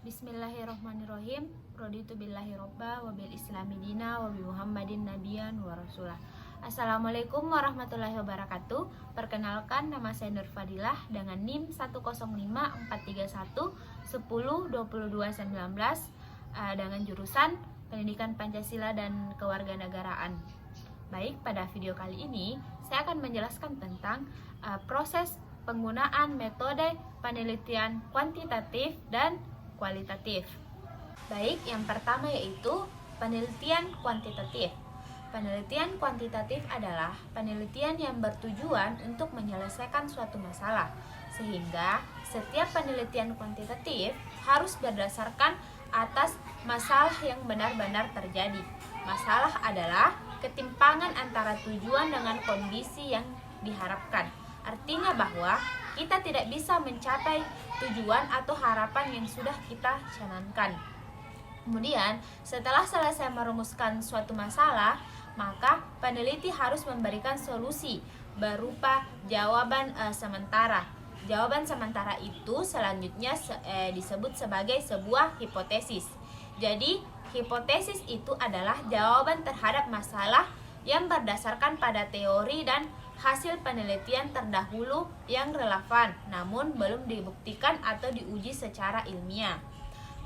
Bismillahirrahmanirrahim. Raditu billahi robba wa bil islami dina wa bi Muhammadin nabiyan wa rasulah. Assalamualaikum warahmatullahi wabarakatuh. Perkenalkan, nama saya Nur Fadilah dengan NIM 1054311022219 dengan jurusan Pendidikan Pancasila dan Kewarganegaraan. Baik, pada video kali ini saya akan menjelaskan tentang proses penggunaan metode penelitian kuantitatif dan kualitatif. Baik, yang pertama yaitu penelitian kuantitatif. Penelitian kuantitatif adalah penelitian yang bertujuan untuk menyelesaikan suatu masalah, sehingga setiap penelitian kuantitatif harus berdasarkan atas masalah yang benar-benar terjadi. Masalah adalah ketimpangan antara tujuan dengan kondisi yang diharapkan. Artinya bahwa kita tidak bisa mencapai tujuan atau harapan yang sudah kita canangkan. Kemudian, setelah selesai merumuskan suatu masalah, maka peneliti harus memberikan solusi berupa jawaban sementara. Jawaban sementara itu selanjutnya disebut sebagai sebuah hipotesis. Jadi, hipotesis itu adalah jawaban terhadap masalah yang berdasarkan pada teori dan hasil penelitian terdahulu yang relevan, namun belum dibuktikan atau diuji secara ilmiah.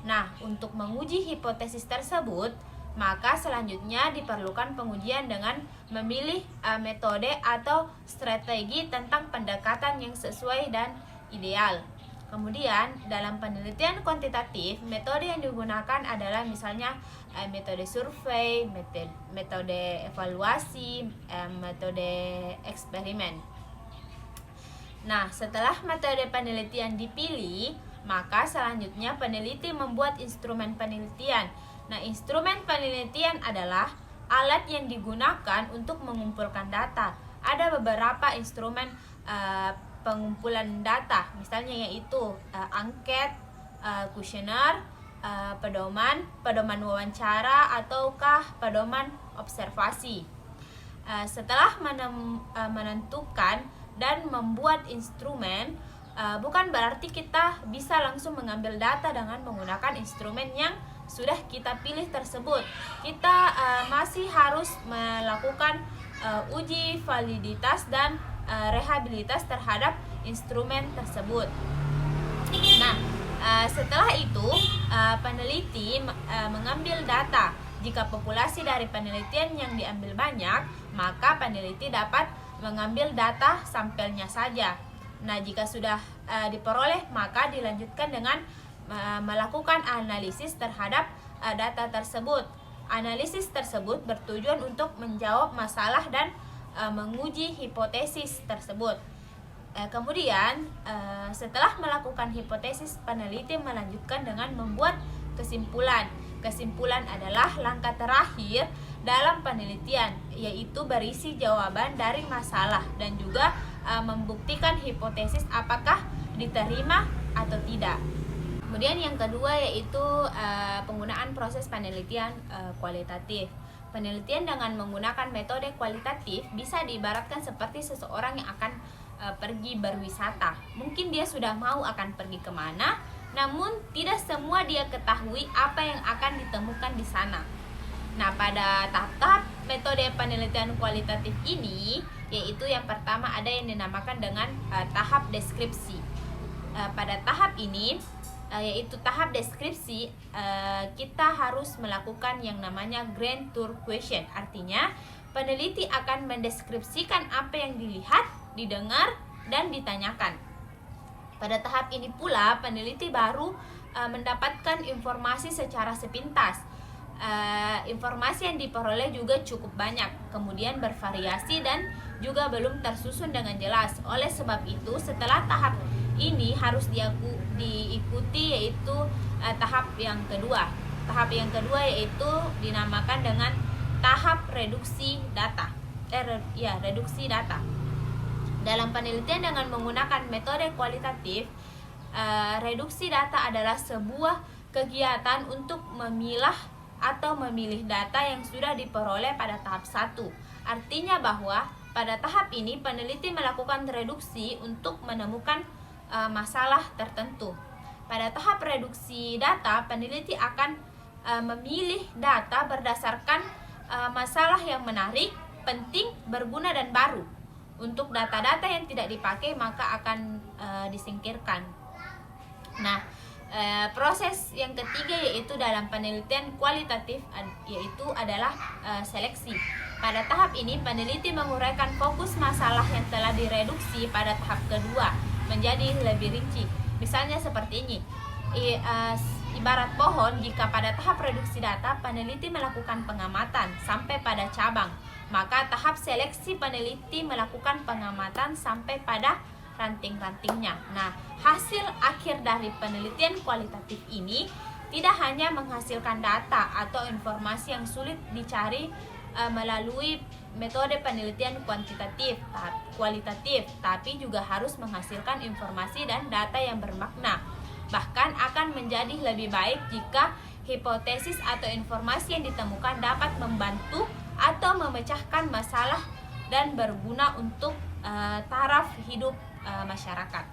Nah, untuk menguji hipotesis tersebut, maka selanjutnya diperlukan pengujian dengan memilih metode atau strategi tentang pendekatan yang sesuai dan ideal. Kemudian, dalam penelitian kuantitatif, metode yang digunakan adalah misalnya metode survei, metode evaluasi, metode eksperimen. Nah, setelah metode penelitian dipilih, maka selanjutnya peneliti membuat instrumen penelitian. Nah, instrumen penelitian adalah alat yang digunakan untuk mengumpulkan data. Ada beberapa instrumen pengumpulan data, misalnya yaitu angket, kuesioner, pedoman wawancara, ataukah pedoman observasi. Setelah menentukan dan membuat instrumen, bukan berarti kita bisa langsung mengambil data dengan menggunakan instrumen yang sudah kita pilih tersebut. Kita masih harus melakukan uji validitas dan rehabilitas terhadap instrumen tersebut. Nah, setelah itu peneliti mengambil data. Jika populasi dari penelitian yang diambil banyak, maka peneliti dapat mengambil data sampelnya saja. Nah, jika sudah diperoleh, maka dilanjutkan dengan melakukan analisis terhadap data tersebut. Analisis tersebut bertujuan untuk menjawab masalah dan menguji hipotesis tersebut. Kemudian, setelah melakukan hipotesis, peneliti melanjutkan dengan membuat kesimpulan. Kesimpulan adalah langkah terakhir dalam penelitian, yaitu berisi jawaban dari masalah dan juga membuktikan hipotesis apakah diterima atau tidak. Kemudian yang kedua yaitu penggunaan proses penelitian kualitatif. Penelitian dengan menggunakan metode kualitatif bisa diibaratkan seperti seseorang yang akan pergi berwisata. Mungkin dia sudah mau akan pergi kemana, namun tidak semua dia ketahui apa yang akan ditemukan di sana. Nah, pada tahap metode penelitian kualitatif ini, yaitu yang pertama ada yang dinamakan dengan tahap deskripsi. Pada tahap ini, yaitu tahap deskripsi, kita harus melakukan yang namanya grand tour question. Artinya, peneliti akan mendeskripsikan apa yang dilihat, didengar, dan ditanyakan. Pada tahap ini pula, peneliti baru mendapatkan informasi secara sepintas. Informasi yang diperoleh juga cukup banyak, kemudian bervariasi dan juga belum tersusun dengan jelas. Oleh sebab itu, setelah tahap ini harus diikuti yaitu tahap yang kedua. Tahap yang kedua yaitu dinamakan dengan tahap reduksi data. Reduksi data. Dalam penelitian dengan menggunakan metode kualitatif, reduksi data adalah sebuah kegiatan untuk memilah atau memilih data yang sudah diperoleh pada tahap 1. Artinya bahwa pada tahap ini peneliti melakukan reduksi untuk menemukan masalah tertentu. Pada tahap reduksi data, peneliti akan memilih data berdasarkan masalah yang menarik, penting, berguna, dan baru. Untuk data-data yang tidak dipakai maka akan disingkirkan. Nah, proses yang ketiga yaitu dalam penelitian kualitatif yaitu adalah seleksi. Pada tahap ini peneliti menguraikan fokus masalah yang telah direduksi pada tahap kedua menjadi lebih rinci. Misalnya seperti ini. Ibarat pohon, jika pada tahap reduksi data peneliti melakukan pengamatan sampai pada cabang, maka tahap seleksi peneliti melakukan pengamatan sampai pada ranting-rantingnya. Nah, hasil akhir dari penelitian kualitatif ini tidak hanya menghasilkan data atau informasi yang sulit dicari melalui metode penelitian kualitatif, tapi juga harus menghasilkan informasi dan data yang bermakna. Bahkan akan menjadi lebih baik jika hipotesis atau informasi yang ditemukan dapat membantu atau memecahkan masalah dan berguna untuk taraf hidup masyarakat.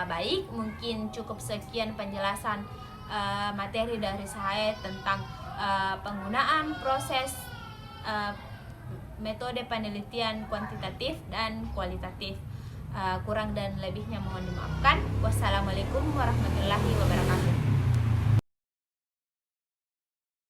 Baik, mungkin cukup sekian penjelasan materi dari saya tentang penggunaan proses metode penelitian kuantitatif dan kualitatif. Kurang dan lebihnya mohon dimaafkan. Wassalamualaikum warahmatullahi wabarakatuh.